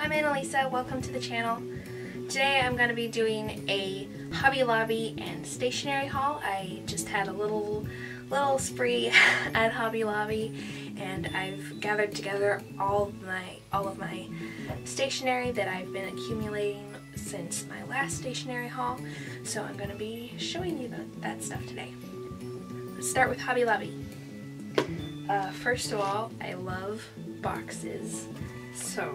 I'm Annalisa. Welcome to the channel. Today I'm going to be doing a Hobby Lobby and stationery haul. I just had a little spree at Hobby Lobby, and I've gathered together all of my stationery that I've been accumulating since my last stationery haul. So I'm going to be showing you that stuff today. Let's start with Hobby Lobby. First of all, I love boxes. So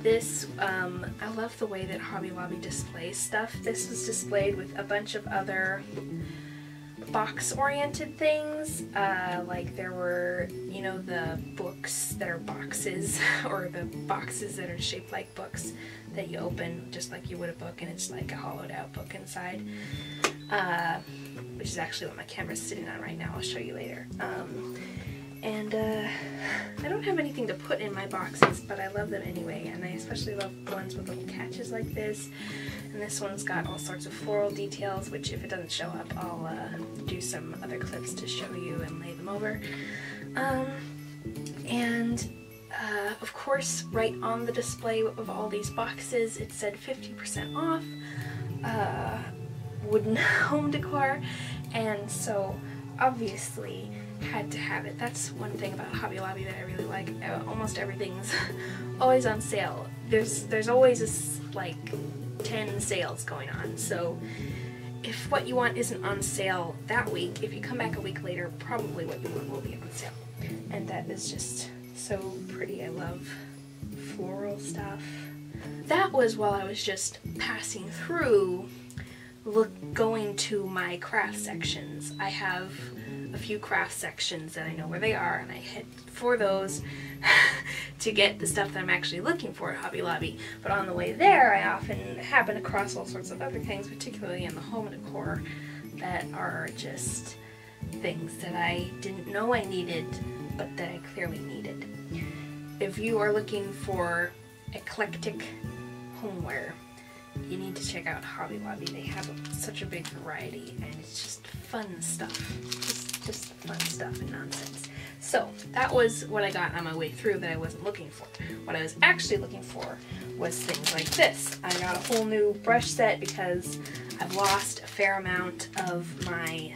this, I love the way that Hobby Lobby displays stuff. This was displayed with a bunch of other box-oriented things, like there were, you know, the books that are boxes, or the boxes that are shaped like books that you open just like you would a book, and it's like a hollowed out book inside, which is actually what my camera's sitting on right now. I'll show you later. I don't have anything to put in my boxes, but I love them anyway, and I especially love ones with little catches like this. And this one's got all sorts of floral details, which if it doesn't show up, I'll do some other clips to show you and lay them over. Of course, right on the display of all these boxes, it said 50% off, wooden home decor, and so obviously had to have it. That's one thing about Hobby Lobby that I really like. Almost everything's always on sale. There's always like 10 sales going on, so if what you want isn't on sale that week, if you come back a week later, probably what you want will be on sale. And that is just so pretty. I love floral stuff. That was while I was just passing through, going to my craft sections. I have a few craft sections that I know where they are, and I head for those to get the stuff that I'm actually looking for at Hobby Lobby. But on the way there, I often happen across all sorts of other things, particularly in the home decor, that are just things that I didn't know I needed, but that I clearly needed. If you are looking for eclectic homeware, you need to check out Hobby Lobby. They have such a big variety, and it's just fun stuff. Just fun stuff and nonsense. So that was what I got on my way through that I wasn't looking for. What I was actually looking for was things like this. I got a whole new brush set because I've lost a fair amount of my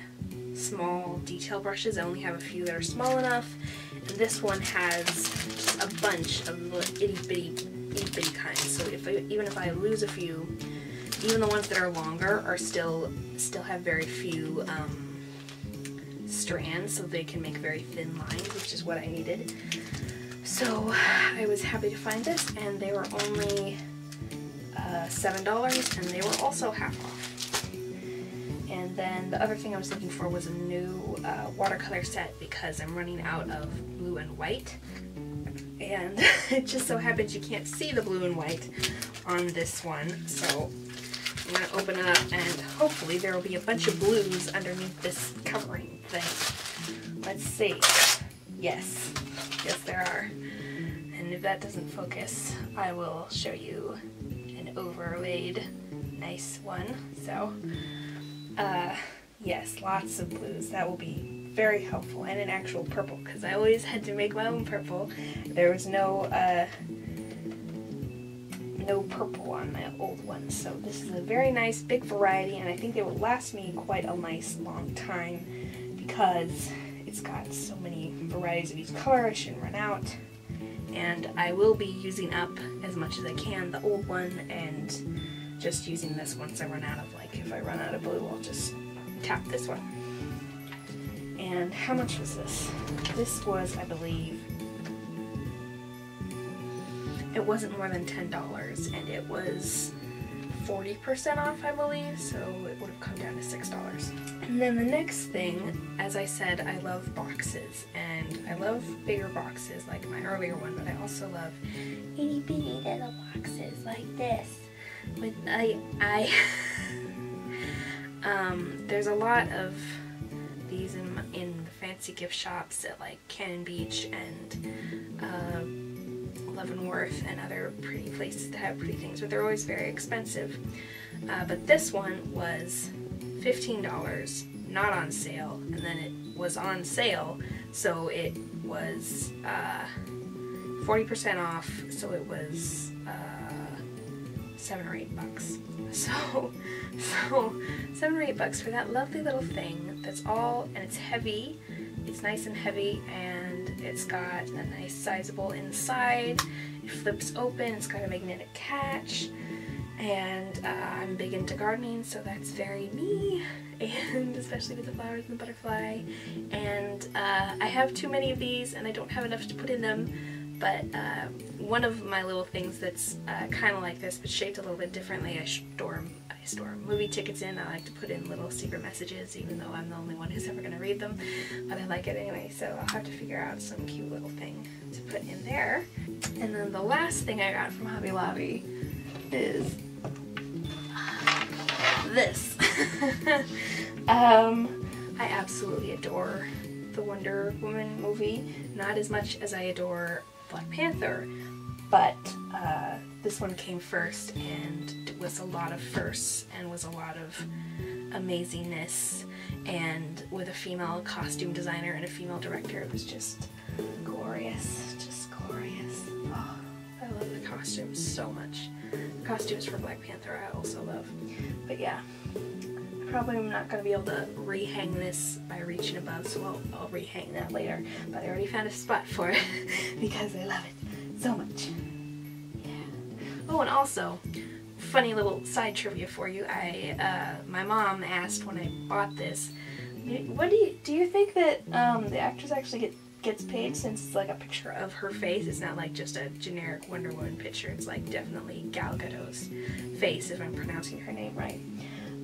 small detail brushes. I only have a few that are small enough, and this one has just a bunch of little itty-bitty kinds. So even if I lose a few, even the ones that are longer are still have very few strands, so they can make very thin lines, which is what I needed. So I was happy to find this, and they were only $7, and they were also half off. And then the other thing I was looking for was a new watercolor set, because I'm running out of blue and white, and it just so happens you can't see the blue and white on this one, so I'm going to open it up, and hopefully there will be a bunch of blues underneath this covering thing. Let's see. Yes. Yes, there are. And if that doesn't focus, I will show you an overlaid nice one. So, yes, lots of blues. That will be very helpful, and an actual purple, because I always had to make my own purple. There was no purple on my old one, so this is a very nice big variety, and I think they will last me quite a nice long time because it's got so many varieties of each color. I shouldn't run out, and I will be using up as much as I can the old one and just using this once I run out of, like, if I run out of blue, I'll just tap this one. And how much was this? This was, I believe, it wasn't more than $10, and it was 40% off, I believe, so it would have come down to $6. And then the next thing, as I said, I love boxes, and I love bigger boxes like my earlier one, but I also love itty bitty little boxes like this. But there's a lot of these in the fancy gift shops at like Cannon Beach and Leavenworth and other pretty places that have pretty things, but they're always very expensive. But this one was $15, not on sale, and then it was on sale, so it was 40% off, so it was $7 or $8. So $7 or $8 for that lovely little thing that's all, and it's heavy. It's nice and heavy, and it's got a nice sizable inside. It flips open, it's got a magnetic catch, and I'm big into gardening, so that's very me, and especially with the flowers and the butterfly. And I have too many of these, and I don't have enough to put in them, but one of my little things that's kind of like this, but shaped a little bit differently, I store movie tickets in. I like to put in little secret messages, even though I'm the only one who's ever going to read them, but I like it anyway, so I'll have to figure out some cute little thing to put in there. And then the last thing I got from Hobby Lobby is this. I absolutely adore the Wonder Woman movie, not as much as I adore Black Panther, but this one came first, and it was a lot of firsts, and was a lot of amazingness, and with a female costume designer and a female director, it was just glorious, just glorious. Oh, I love the costumes so much. The costumes for Black Panther I also love. But yeah, probably I'm not going to be able to rehang this by reaching above, so I'll rehang that later. But I already found a spot for it because I love it so much. Yeah. Oh, and also, funny little side trivia for you. My mom asked when I bought this, what do you think that the actress actually gets paid, since it's like a picture of her face? It's not like just a generic Wonder Woman picture. It's like definitely Gal Gadot's face, if I'm pronouncing her name right.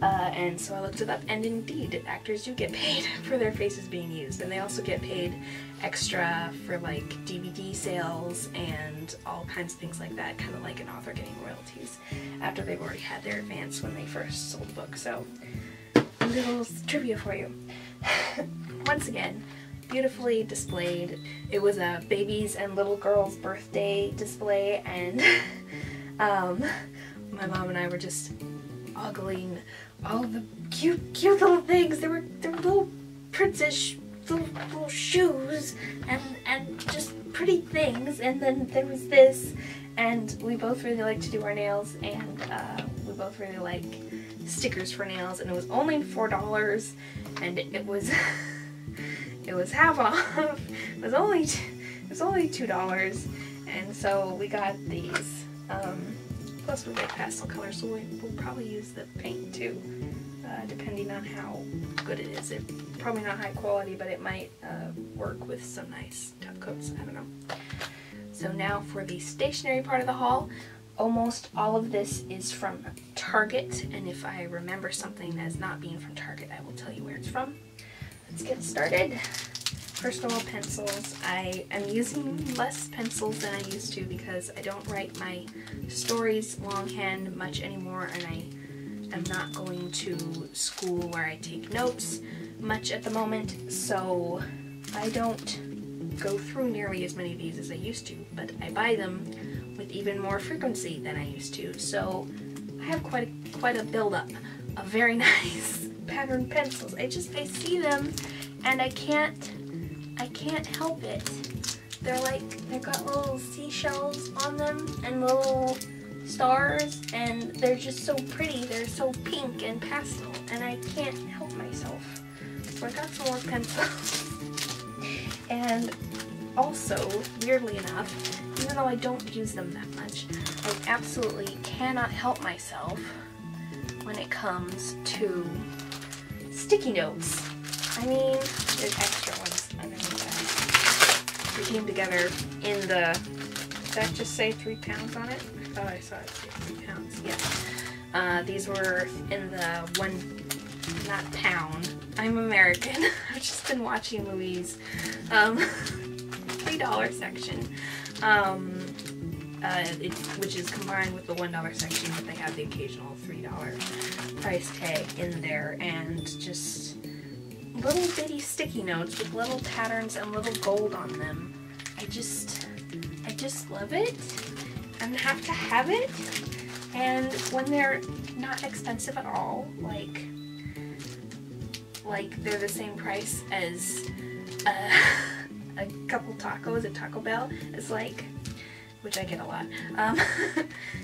And so I looked it up, and indeed, actors do get paid for their faces being used, and they also get paid extra for like DVD sales and all kinds of things like that, kind of like an author getting royalties after they've already had their advance when they first sold the book. So, a little trivia for you. Once again, beautifully displayed. It was a baby's and little girl's birthday display, and my mom and I were just ogling all the cute little things. There were little princess little shoes and just pretty things, and then there was this, and we both really like to do our nails, and we both really like stickers for nails, and it was only $4, and it was it was half off. It was only $2, and so we got these. Plus we like pastel colors, so we'll probably use the paint too, depending on how good it is. It's probably not high quality, but it might work with some nice top coats. I don't know. So now for the stationery part of the haul. Almost all of this is from Target, and if I remember something as not being from Target, I will tell you where it's from. Let's get started. First of all, pencils. I am using less pencils than I used to because I don't write my stories longhand much anymore, and I am not going to school where I take notes much at the moment, so I don't go through nearly as many of these as I used to, but I buy them with even more frequency than I used to, so I have quite a buildup of very nice patterned pencils. I see them and I can't help it. They've got little seashells on them and little stars, and they're just so pretty. They're so pink and pastel, and I can't help myself. So I got some more pencils. And also, weirdly enough, even though I don't use them that much, I absolutely cannot help myself when it comes to sticky notes. I mean, there's extra ones underneath that. They came together in the, did that just say 3 pounds on it? I thought I saw it say 3 pounds, yeah. These were in the not pound. I'm American. I've just been watching movies. $3 section. Which is combined with the $1 section, but they have the occasional $3 price tag in there, and just little bitty sticky notes with little patterns and little gold on them. I just love it and have to have it. And when they're not expensive at all, like they're the same price as a couple tacos at Taco Bell, it's like which I get a lot.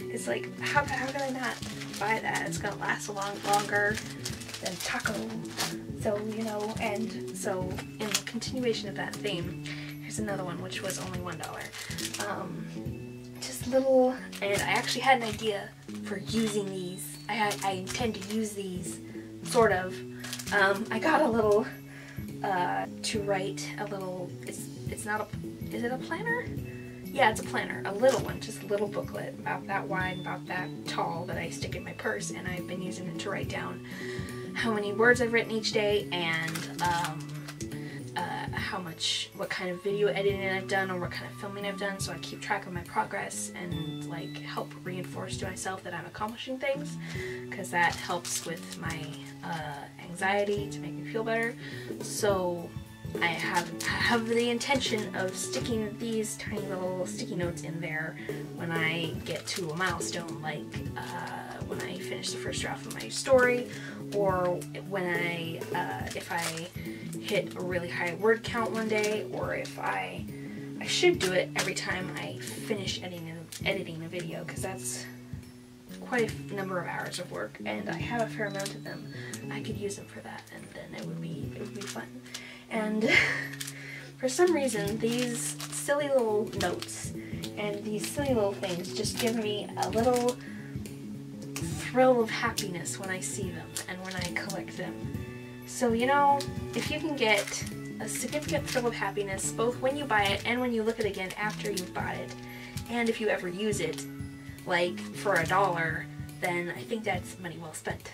It's like, how can I not buy that? It's gonna last a lot longer than taco. So, you know, and so in the continuation of that theme, here's another one which was only $1. Just little, and I actually had an idea for using these. I intend to use these, sort of. I got a little, to write a little, it's not a, is it a planner? Yeah, it's a planner, a little one, just a little booklet about that wide, about that tall, that I stick in my purse, and I've been using it to write down how many words I've written each day, and what kind of video editing I've done, or what kind of filming I've done, so I keep track of my progress and like help reinforce to myself that I'm accomplishing things, because that helps with my anxiety to make me feel better. So I have the intention of sticking these tiny little sticky notes in there when I get to a milestone, like when I finish the first draft of my story, or when if I hit a really high word count one day, or if I should do it every time I finish editing a video, because that's quite a number of hours of work, and I have a fair amount of them. I could use them for that, and then it would be fun. And for some reason, these silly little notes and these silly little things just give me a little thrill of happiness when I see them and when I collect them. So, you know, if you can get a significant thrill of happiness both when you buy it and when you look at it again after you've bought it, and if you ever use it, like for $1, then I think that's money well spent.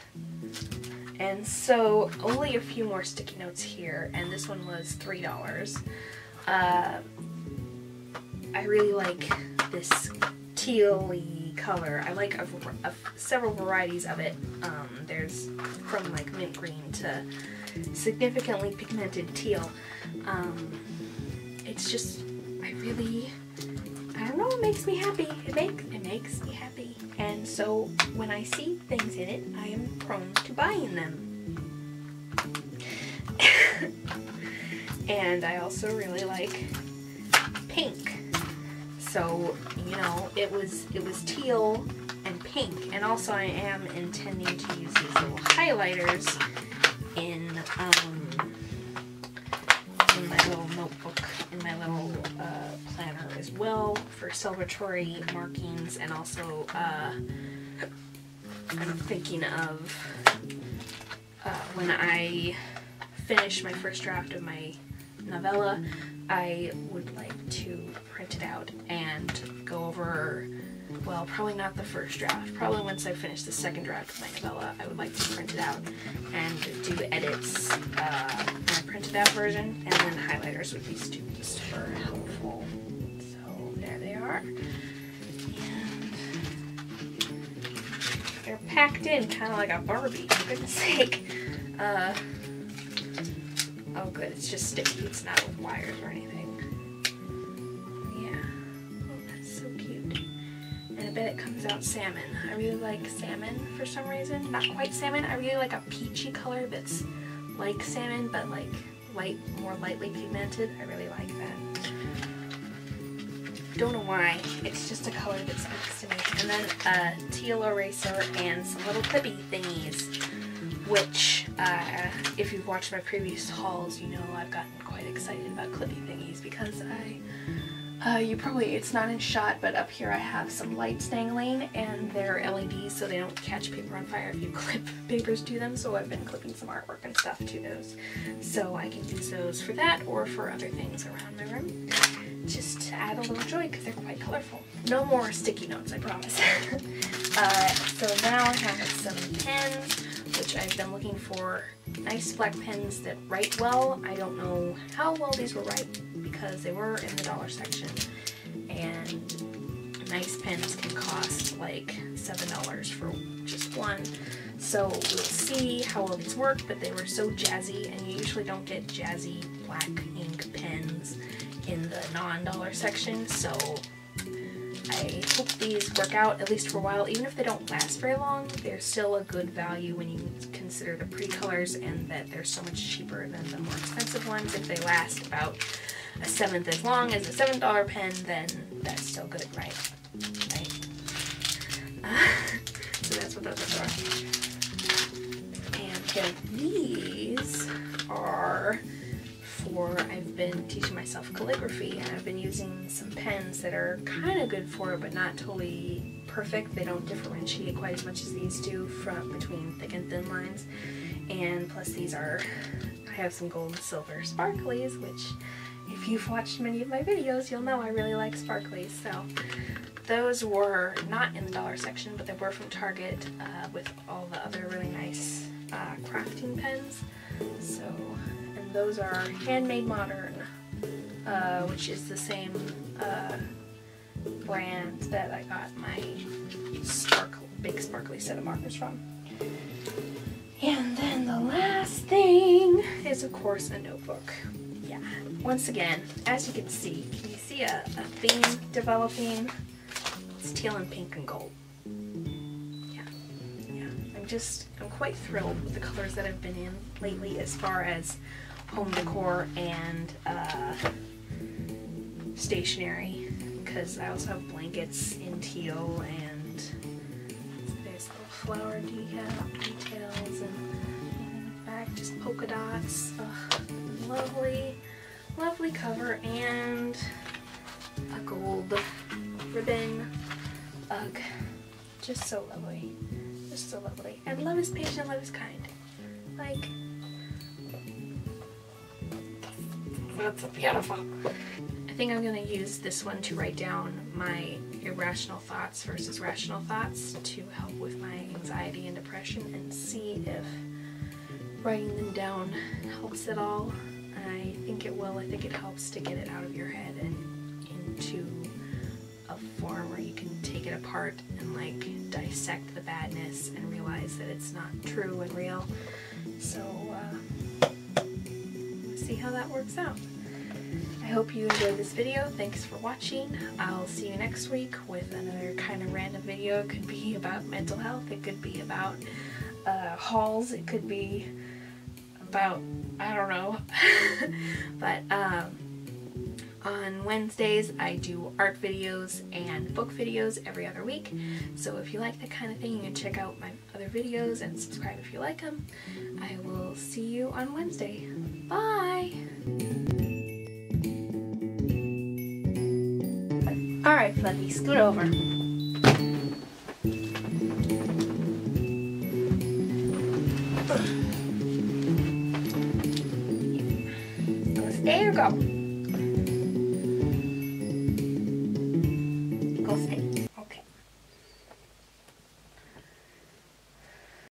And so, only a few more sticky notes here, and this one was $3. I really like this teal-y color. I like several varieties of it. There's from like mint green to significantly pigmented teal. It's just, I don't know, it makes me happy. It makes me happy. And so when I see things in it, I am prone to buying them. And I also really like pink. So, you know, it was teal and pink. And also I am intending to use these little highlighters in my little notebook, in my little planner as well, for celebratory markings, and also I'm thinking of when I finish my first draft of my novella, I would like to print it out and go over, well, probably not the first draft, probably once I finish the second draft of my novella, I would like to print it out and do edits on a printed out version, and then highlighters would be super helpful. So there they are. And they're packed in kind of like a Barbie, for goodness sake. Oh good, it's just sticky, it's not with wires or anything. Yeah, oh that's so cute. And I bet it comes out salmon. I really like salmon for some reason. Not quite salmon, I really like a peachy color that's like salmon, but like more lightly pigmented. I really like that. Don't know why, it's just a color that speaks to me. And then a teal eraser and some little clippy thingies, which if you've watched my previous hauls, you know I've gotten quite excited about clippy thingies, because it's not in shot, but up here I have some lights dangling, and they're LEDs so they don't catch paper on fire if you clip papers to them, so I've been clipping some artwork and stuff to those. So I can use those for that or for other things around my room, just to add a little joy, because they're quite colorful. No more sticky notes, I promise. So now I have some pens, which I've been looking for nice black pens that write well. I don't know how well these will write because they were in the dollar section, and nice pens can cost like $7 for just one. So we'll see how well these work, but they were so jazzy, and you usually don't get jazzy black ink pens in the non-dollar section, so I hope these work out at least for a while. Even if they don't last very long, they're still a good value when you consider the pre-colors, and that they're so much cheaper than the more expensive ones if they last about a seventh as long as a $7 pen, then that's still good, right? Right? So that's what those are for. And then these are for, I've been teaching myself calligraphy, and I've been using some pens that are kind of good for it, but not totally perfect. They don't differentiate quite as much as these do from between thick and thin lines. And plus these are, I have some gold and silver sparklies, which if you've watched many of my videos, you'll know I really like sparklies. So those were not in the dollar section, but they were from Target with all the other really nice crafting pens. So, and those are Handmade Modern, which is the same brand that I got my big sparkly set of markers from. And then the last thing is, of course, a notebook. Yeah. Once again, as you can you see a theme developing? It's teal and pink and gold. Yeah. I'm quite thrilled with the colors that I've been in lately as far as home decor and stationery, because I also have blankets in teal, and there's little flower details, and in the back just polka dots. Lovely, lovely cover, and a gold ribbon. Ugh, just so lovely, just so lovely. And love is patient, love is kind. Like, that's beautiful. I think I'm going to use this one to write down my irrational thoughts versus rational thoughts to help with my anxiety and depression, and see if writing them down helps at all. I think it will. I think it helps to get it out of your head and into a form where you can take it apart and like dissect the badness and realize that it's not true and real. So see how that works out. I hope you enjoyed this video. Thanks for watching. I'll see you next week with another kind of random video. It could be about mental health. It could be about hauls. It could be about, I don't know. But on Wednesdays I do art videos and book videos every other week. So if you like that kind of thing, you can check out my other videos and subscribe if you like them. I will see you on Wednesday. Bye! Alright, Fluffy, scoot over. Stay or go?